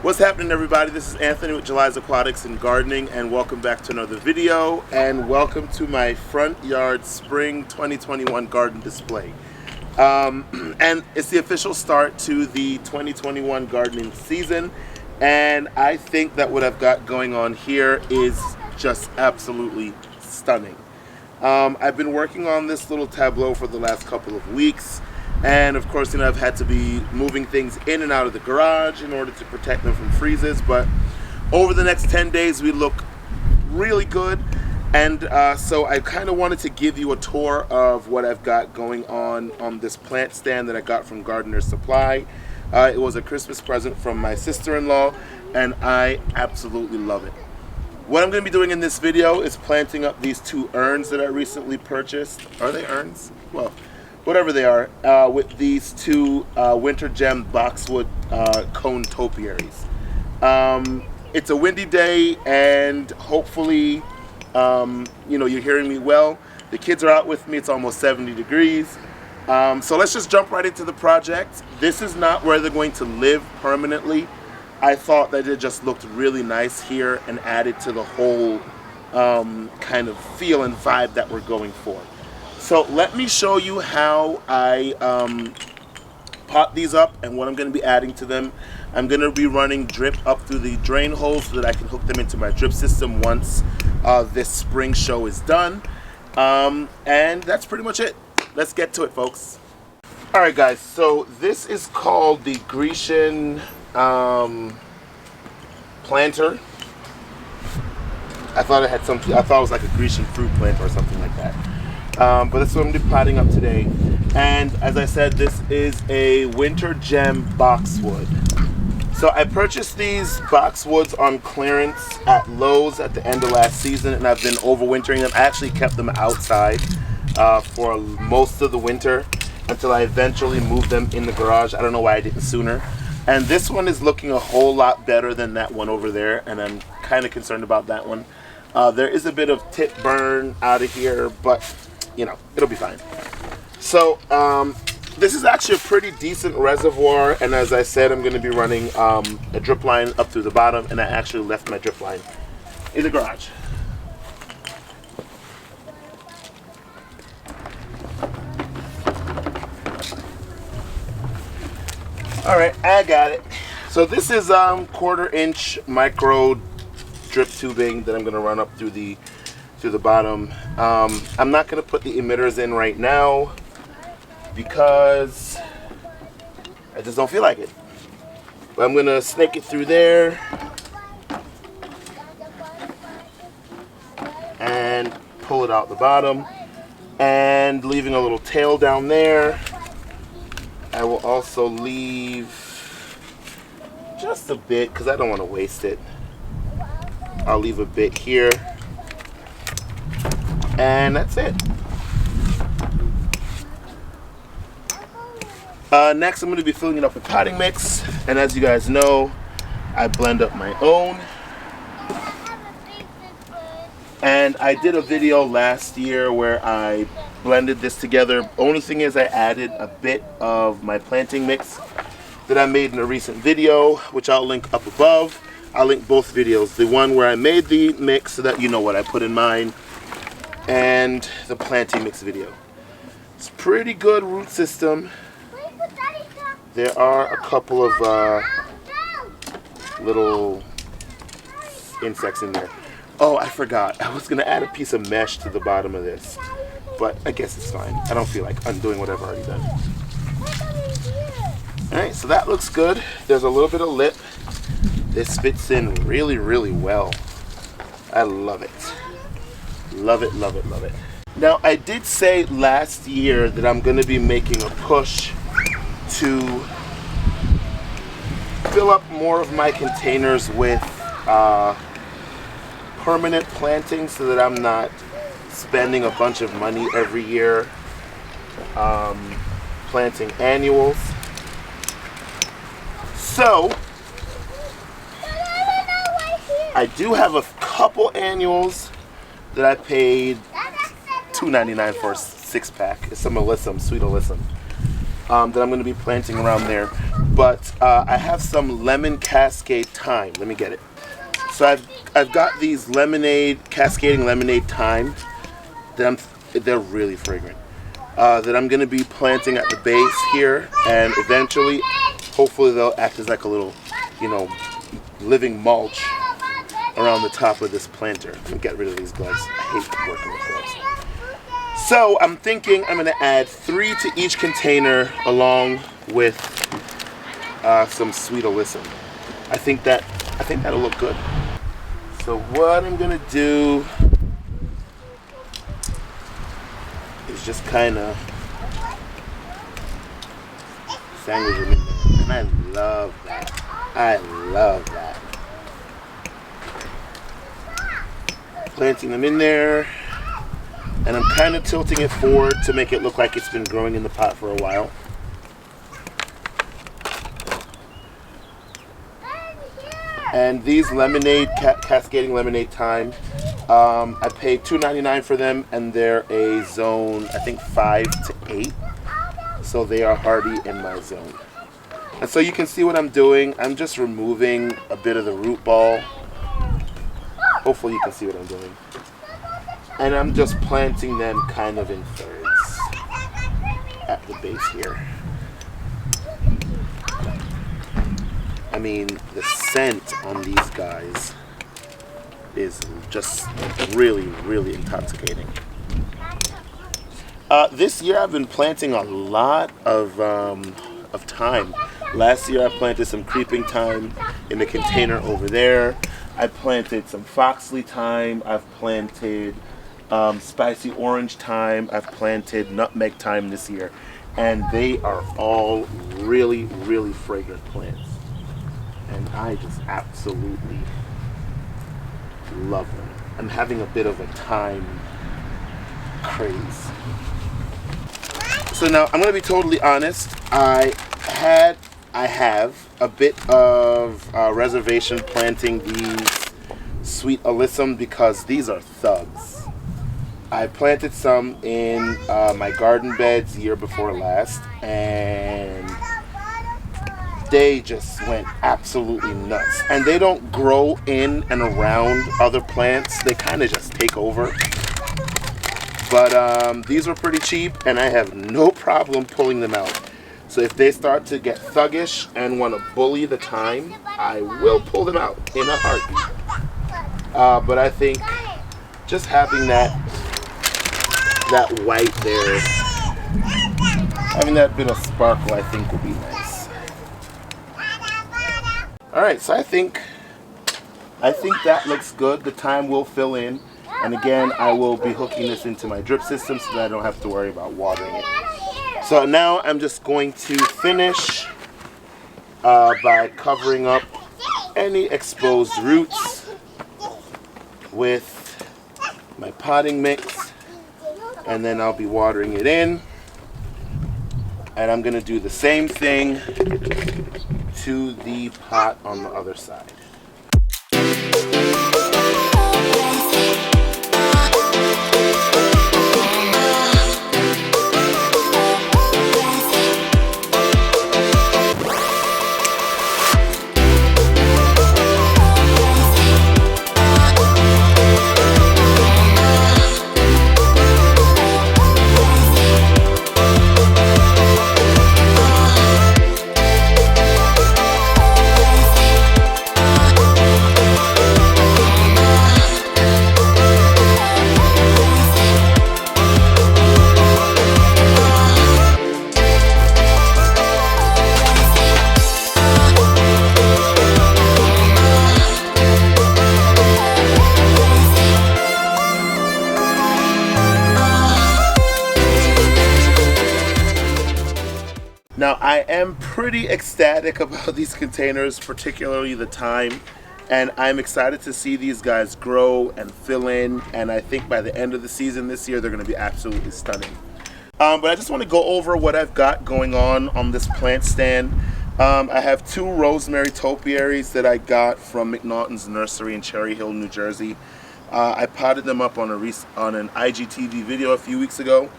What's happening, everybody? This is Anthony with Jhuly's Aquatics and Gardening, and welcome back to another video, and welcome to my front yard spring 2021 garden display. And it's the official start to the 2021 gardening season, and I think that what I've got going on here is just absolutely stunning. I've been working on this little tableau for the last couple of weeks. And of course, I've had to be moving things in and out of the garage in order to protect them from freezes. But over the next 10 days, we look really good. And so I kind of wanted to give you a tour of what I've got going on this plant stand that I got from Gardener's Supply. It was a Christmas present from my sister-in-law, and I absolutely love it. What I'm going to be doing in this video is planting up these two urns that I recently purchased. Are they urns? Well, whatever they are, with these two winter gem boxwood cone topiaries. It's a windy day, and hopefully, you're hearing me well. The kids are out with me. It's almost 70 degrees. So let's just jump right into the project. This is not where they're going to live permanently. I thought that it just looked really nice here and added to the whole kind of feel and vibe that we're going for. So let me show you how I pot these up and what I'm going to be adding to them. I'm going to be running drip up through the drain holes so that I can hook them into my drip system once this spring show is done. And that's pretty much it. Let's get to it, folks. Alright guys, so this is called the Grecian planter. I thought it was like a Grecian fruit planter or something like that. But that's what I'm going to be potting up today. And as I said, this is a winter gem boxwood. So I purchased these boxwoods on clearance at Lowe's at the end of last season, and I've been overwintering them. I actually kept them outside for most of the winter until I eventually moved them in the garage. I don't know why I didn't sooner. And this one is looking a whole lot better than that one over there, and I'm kind of concerned about that one. There is a bit of tip burn out of here, but it'll be fine. So this is actually a pretty decent reservoir, and as I said, I'm going to be running a drip line up through the bottom, and I actually left my drip line in the garage. Alright, I got it. So this is 1/4 inch micro drip tubing that I'm going to run up through the bottom. I'm not going to put the emitters in right now because I just don't feel like it. But I'm going to snake it through there and pull it out the bottom, and leaving a little tail down there. I will also leave just a bit because I don't want to waste it. I'll leave a bit here. And that's it. Next, I'm going to be filling it up with potting mix. And as you guys know, I blend up my own. And I did a video last year where I blended this together. Only thing is I added a bit of my planting mix that I made in a recent video, which I'll link up above. I'll link both videos. The one where I made the mix so that you know what I put in mine, and the planting mix video. It's a pretty good root system. There are a couple of little insects in there. Oh, I forgot. I was going to add a piece of mesh to the bottom of this, but I guess it's fine. I don't feel like undoing what I've already done. Alright, so that looks good. There's a little bit of lip. This fits in really, really well. I love it. Love it, love it, love it. Now, I did say last year that I'm going to be making a push to fill up more of my containers with permanent planting so that I'm not spending a bunch of money every year planting annuals. So, I do have a couple annuals that I paid $2.99 for a 6-pack. It's some alyssum, sweet alyssum, that I'm going to be planting around there. But I have some lemon cascade thyme. Let me get it. So I've got these cascading lemonade thyme that they're really fragrant. That I'm going to be planting at the base here, and eventually, hopefully, they'll act as like a little, living mulch around the top of this planter. Let me get rid of these gloves. I hate working with gloves. So I'm thinking I'm going to add 3 to each container, along with some sweet alyssum. I think that'll look good. So what I'm going to do is just kind of sandwich them in there. And I love that. I love that. Planting them in there. And I'm kind of tilting it forward to make it look like it's been growing in the pot for a while. And these cascading lemonade thyme, I paid $2.99 for them, and they're a zone, I think 5 to 8. So they are hardy in my zone. And so you can see what I'm doing. I'm just removing a bit of the root ball. Hopefully you can see what I'm doing. And I'm just planting them kind of in thirds at the base here. I mean, the scent on these guys is just really, really intoxicating. This year I've been planting a lot of thyme. Last year I planted some creeping thyme in the container over there. I planted some foxley thyme. I've planted spicy orange thyme. I've planted nutmeg thyme this year. And they are all really, really fragrant plants. And I just absolutely love them. I'm having a bit of a thyme craze. So now I'm gonna be totally honest. I have a bit of reservation planting these sweet alyssum because these are thugs. I planted some in my garden beds year before last, and they just went absolutely nuts. And they don't grow in and around other plants. They kind of just take over. But these were pretty cheap, and I have no problem pulling them out. So if they start to get thuggish and want to bully the thyme, I will pull them out in a heartbeat. But I think just having that white there, having that bit of sparkle, I think will be nice. Alright, so I think that looks good. The thyme will fill in. And again, I will be hooking this into my drip system so that I don't have to worry about watering it. So now I'm just going to finish by covering up any exposed roots with my potting mix. And then I'll be watering it in. And I'm going to do the same thing to the pot on the other side. Now I am pretty ecstatic about these containers, particularly the thyme, and I'm excited to see these guys grow and fill in, and I think by the end of the season this year they're going to be absolutely stunning. But I just want to go over what I've got going on this plant stand. I have 2 rosemary topiaries that I got from McNaughton's nursery in Cherry Hill, New Jersey. I potted them up on an IGTV video a few weeks ago.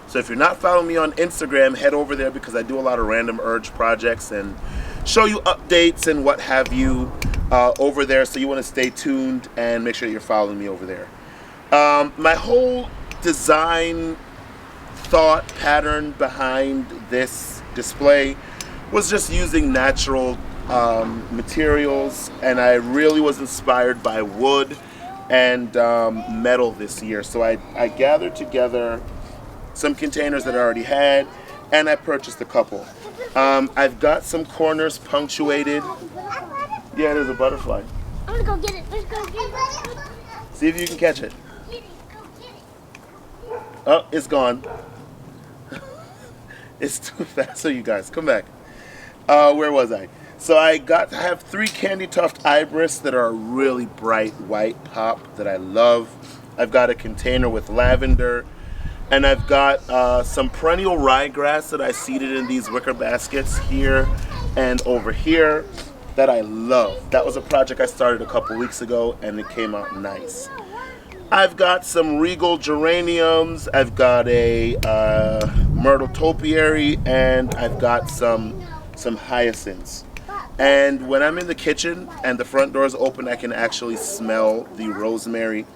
So if you're not following me on Instagram, head over there because I do a lot of random urge projects and show you updates and what have you over there. So you want to stay tuned and make sure you're following me over there. My whole design thought pattern behind this display was just using natural materials, and I really was inspired by wood and metal this year. So I gathered together some containers that I already had, and I purchased a couple. I've got some corners punctuated. Yeah, there's a butterfly. I'm gonna go get it. Let's go get it. See if you can catch it. Oh, it's gone. It's too fast. So you guys, come back. Where was I? So I have 3 candy tuft ibis that are a really bright white pop that I love. I've got a container with lavender, and I've got some perennial ryegrass that I seeded in these wicker baskets here and over here that I love. That was a project I started a couple weeks ago, and it came out nice. I've got some regal geraniums, I've got a myrtle topiary, and I've got some hyacinths. And when I'm in the kitchen and the front door is open, I can actually smell the rosemary,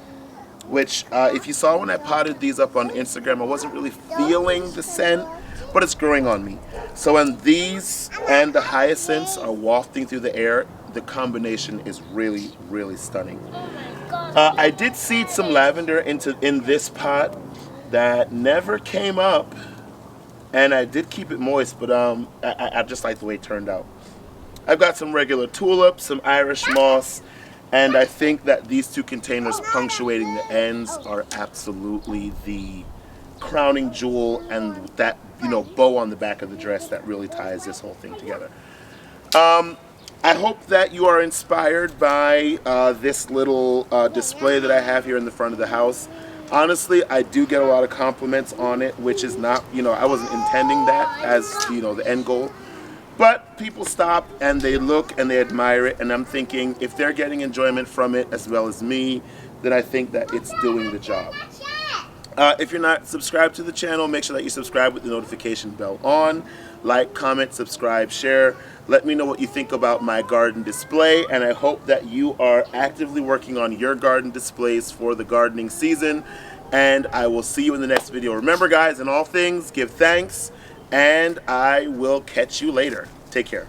which if you saw when I potted these up on Instagram, I wasn't really feeling the scent, but it's growing on me. So when these and the hyacinths are wafting through the air, the combination is really, really stunning. I did seed some lavender in this pot that never came up, and I did keep it moist, but I just like the way it turned out. I've got some regular tulips, some Irish moss, and I think that these 2 containers punctuating the ends are absolutely the crowning jewel, and that bow on the back of the dress that really ties this whole thing together. I hope that you are inspired by this little display that I have here in the front of the house. Honestly, I do get a lot of compliments on it, which is not, I wasn't intending that as, the end goal. But people stop and they look and they admire it, and I'm thinking if they're getting enjoyment from it as well as me, then I think that it's doing the job. If you're not subscribed to the channel, make sure that you subscribe with the notification bell on. Like, comment, subscribe, share. Let me know what you think about my garden display, and I hope that you are actively working on your garden displays for the gardening season, and I will see you in the next video. Remember guys, in all things, give thanks, and I will catch you later. Take care.